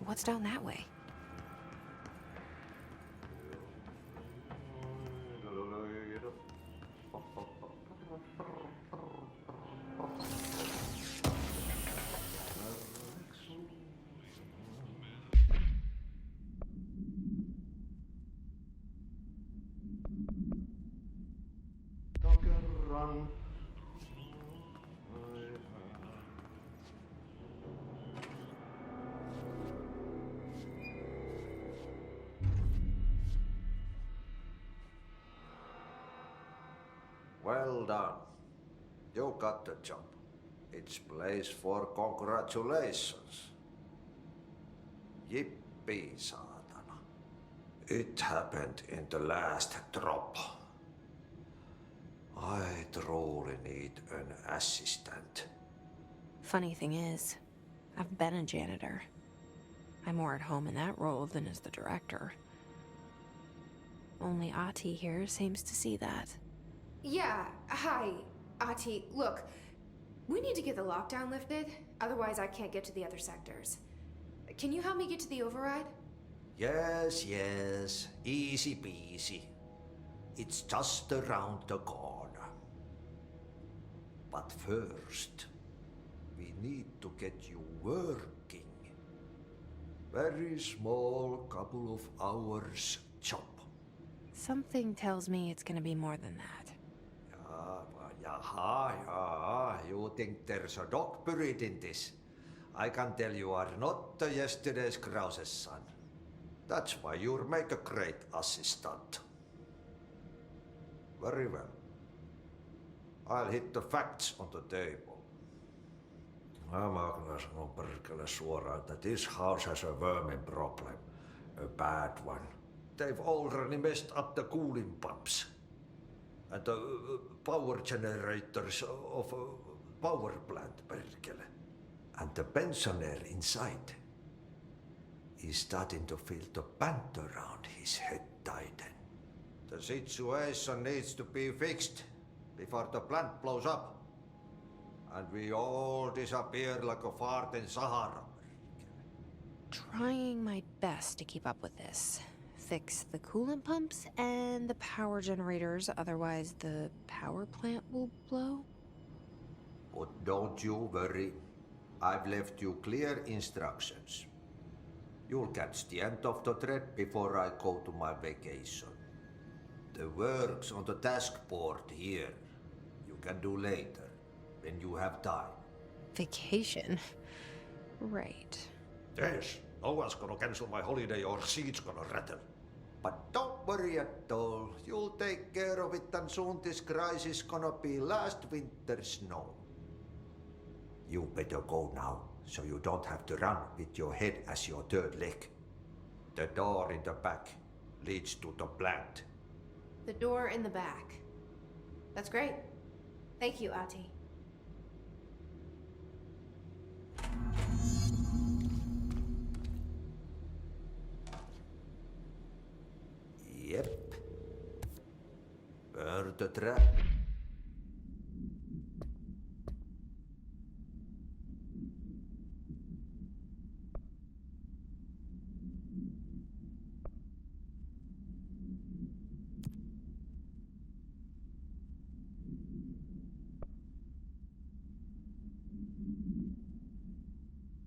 What's down that way? Well done. You got the job. It's place for congratulations. Yippee, saatana. It happened in the last drop. I truly need an assistant. Funny thing is, I've been a janitor. I'm more at home in that role than as the director. Only Ahti here seems to see that. Yeah, hi, Ahti. Look, we need to get the lockdown lifted, otherwise I can't get to the other sectors. Can you help me get to the override? Yes, easy peasy. It's just around the corner. But first, we need to get you working. Very small couple of hours job. Something tells me it's gonna be more than that. Jaha, you think there's a dog buried in this? I can tell you are not yesterday's Krause's son. That's why you make a great assistant. Very well. I'll hit the facts on the table. Mä kyllä sanon perkele suoraan, that this house has a vermin problem. A bad one. They've already messed up the cooling pumps. And the power generators of a power plant, perkele. And the pensioner inside is starting to feel the band around his head tighten. The situation needs to be fixed before the plant blows up. And we all disappear like a fart in Sahara. Trying my best to keep up with this. Fix the coolant pumps and the power generators, otherwise the power plant will blow. But don't you worry. I've left you clear instructions. You'll catch the end of the thread before I go to my vacation. The work's on the task board here. You can do later, when you have time. Vacation? Right. Yes, no one's gonna cancel my holiday or seat's gonna rattle. But don't worry at all. You'll take care of it and soon this crisis gonna be last winter's snow. You better go now, so you don't have to run with your head as your third leg. The door in the back leads to the plant. The door in the back. That's great. Thank you, Ati. Yep. Burn the trap.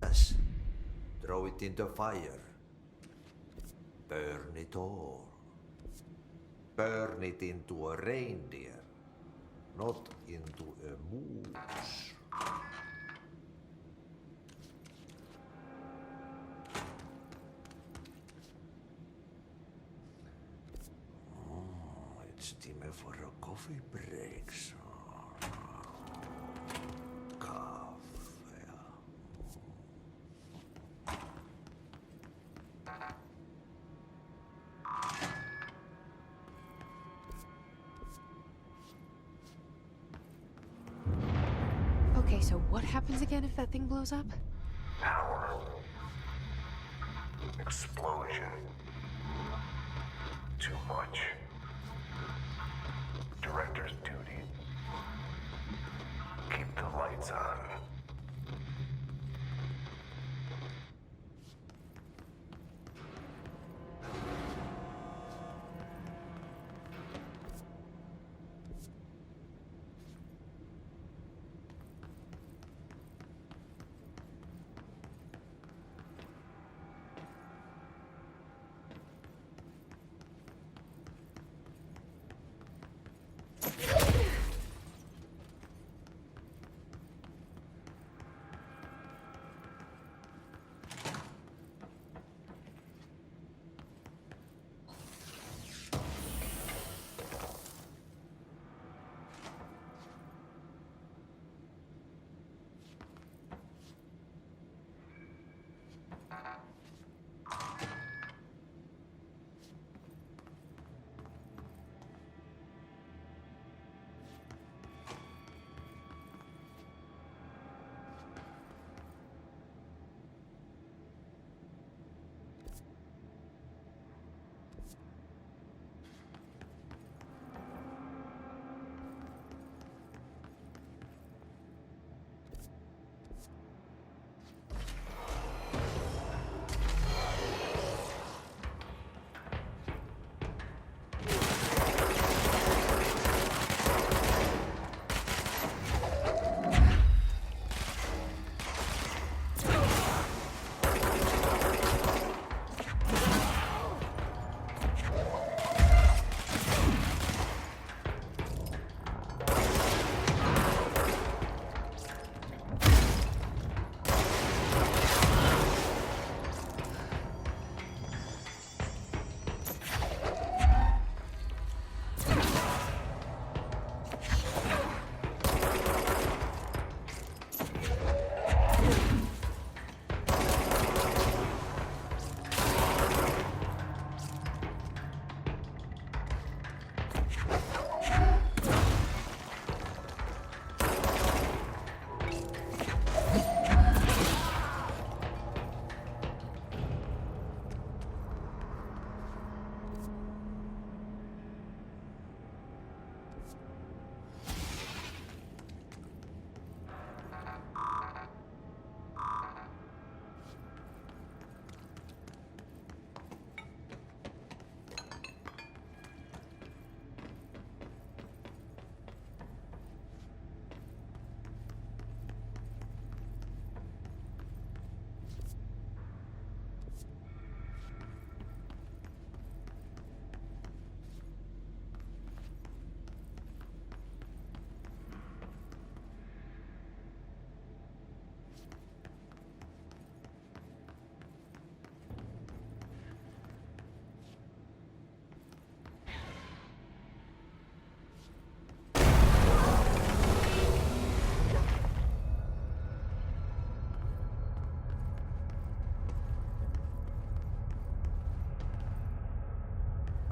Yes. Throw it in the fire. Burn it all. Burn it into a reindeer, not into a moose. Oh, it's time for a coffee break. So. Coffee. Okay, so what happens again if that thing blows up? Power. Explosion. Too much. Director's duty. Keep the lights on.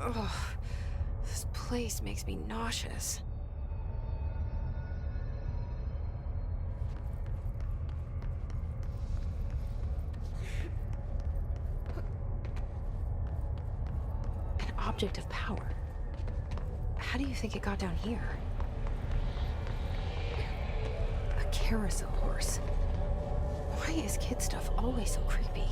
Ugh. This place makes me nauseous. An object of power. How do you think it got down here? A carousel horse. Why is kid stuff always so creepy?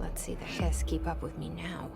Let's see the Hiss keep up with me now.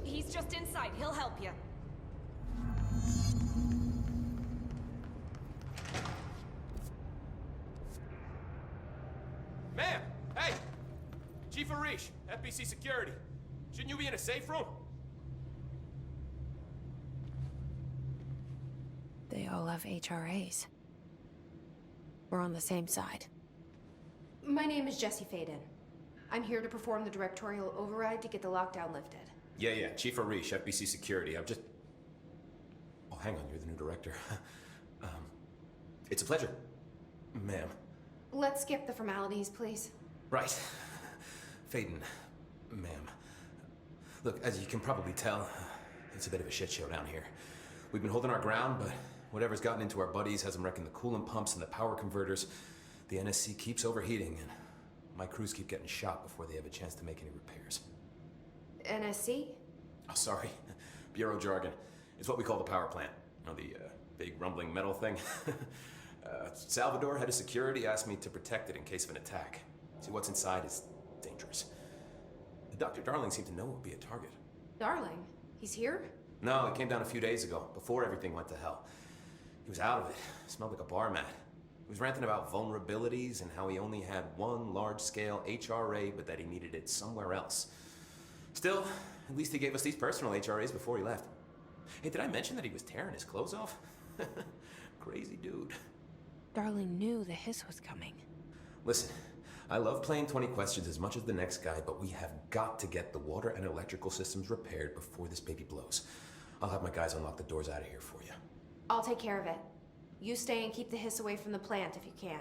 He's just inside. He'll help you. Ma'am! Hey! Chief Arish, FBC Security. Shouldn't you be in a safe room? They all have HRAs. We're on the same side. My name is Jesse Faden. I'm here to perform the directorial override to get the lockdown lifted. Yeah, Chief Arish, FBC Security. I'm just... Oh, hang on, you're the new director. It's a pleasure, ma'am. Let's skip the formalities, please. Right. Faden, ma'am. Look, as you can probably tell, it's a bit of a shit show down here. We've been holding our ground, but whatever's gotten into our buddies has them wrecking the coolant pumps and the power converters. The NSC keeps overheating, and my crews keep getting shot before they have a chance to make any repairs. NSC? Oh, sorry. Bureau jargon. It's what we call the power plant. You know, the big rumbling metal thing? Salvador, head of security, asked me to protect it in case of an attack. See, what's inside is dangerous. Dr. Darling seemed to know it would be a target. Darling? He's here? No, he came down a few days ago, before everything went to hell. He was out of it. Smelled like a bar mat. He was ranting about vulnerabilities and how he only had one large-scale HRA, but that he needed it somewhere else. Still, at least he gave us these personal HRAs before he left. Hey, did I mention that he was tearing his clothes off? Crazy dude. Darling knew the hiss was coming. Listen, I love playing 20 questions as much as the next guy, but we have got to get the water and electrical systems repaired before this baby blows. I'll have my guys unlock the doors out of here for you. I'll take care of it. You stay and keep the hiss away from the plant if you can.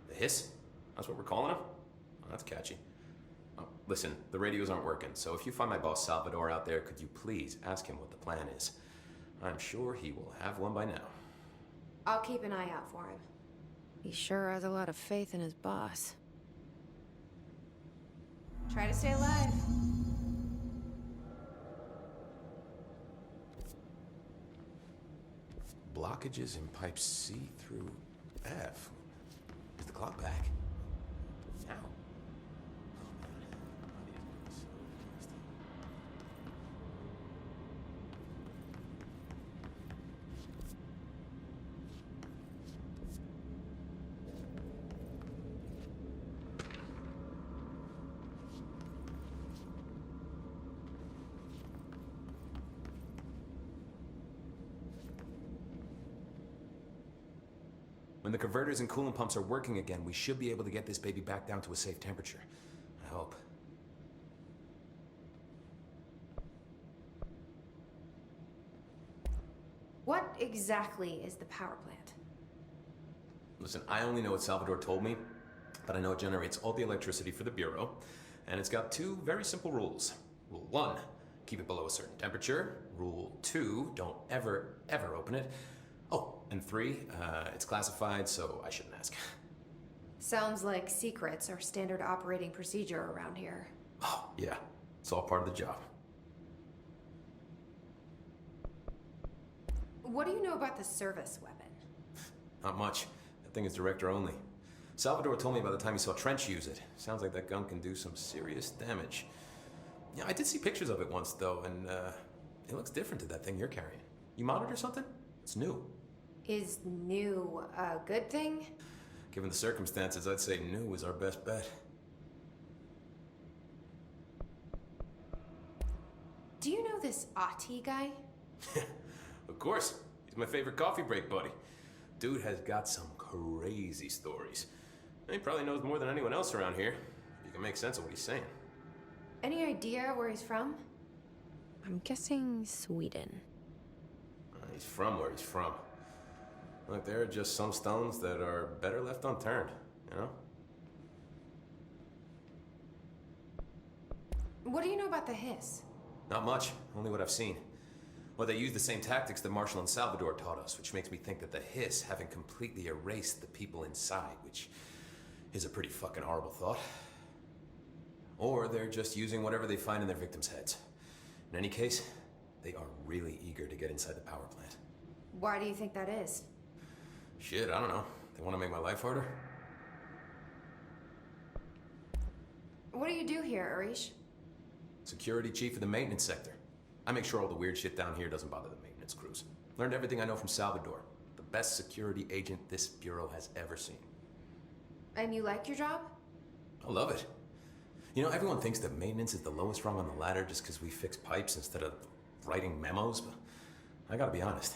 The hiss? That's what we're calling him? Oh, that's catchy. Oh, listen, the radios aren't working, so if you find my boss Salvador out there, could you please ask him what the plan is? I'm sure he will have one by now. I'll keep an eye out for him. He sure has a lot of faith in his boss. Try to stay alive. Blockages in pipe C through F. Is the clock back? Now. When the converters and coolant pumps are working again, we should be able to get this baby back down to a safe temperature. I hope. What exactly is the power plant? Listen, I only know what Salvador told me, but I know it generates all the electricity for the Bureau, and it's got two very simple rules. Rule 1, keep it below a certain temperature. Rule 2, don't ever open it. Oh, and 3, it's classified, so I shouldn't ask. Sounds like secrets are standard operating procedure around here. Oh, yeah. It's all part of the job. What do you know about the service weapon? Not much. That thing is director only. Salvador told me by the time he saw Trench use it. Sounds like that gun can do some serious damage. Yeah, I did see pictures of it once, though, and it looks different to that thing you're carrying. You monitor something? It's new. Is new a good thing? Given the circumstances, I'd say new is our best bet. Do you know this Ati guy? Of course. He's my favorite coffee break buddy. Dude has got some crazy stories. And he probably knows more than anyone else around here. You can make sense of what he's saying. Any idea where he's from? I'm guessing Sweden. He's from where he's from. Look, there are just some stones that are better left unturned, you know? What do you know about the hiss? Not much, only what I've seen. Well, they use the same tactics that Marshall and Salvador taught us, which makes me think that the hiss haven't completely erased the people inside, which is a pretty fucking horrible thought. Or they're just using whatever they find in their victims' heads. In any case, they are really eager to get inside the power plant. Why do you think that is? Shit, I don't know. They want to make my life harder? What do you do here, Arish? Security chief of the maintenance sector. I make sure all the weird shit down here doesn't bother the maintenance crews. Learned everything I know from Salvador. The best security agent this bureau has ever seen. And you like your job? I love it. You know, everyone thinks that maintenance is the lowest rung on the ladder just because we fix pipes instead of writing memos, but I gotta be honest.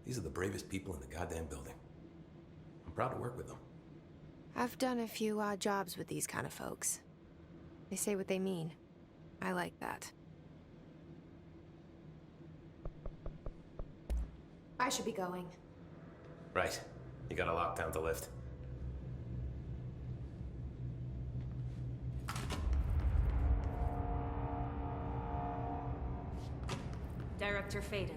These are the bravest people in the goddamn building. I'm proud to work with them. I've done a few odd jobs with these kind of folks. They say what they mean. I like that. I should be going. Right. You got a lockdown to lift. Director Faden.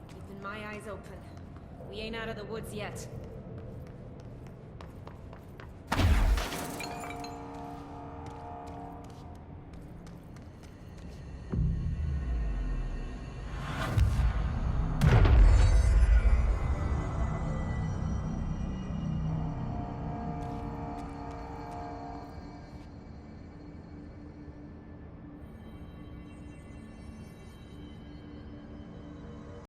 Keeping my eyes open. We ain't out of the woods yet.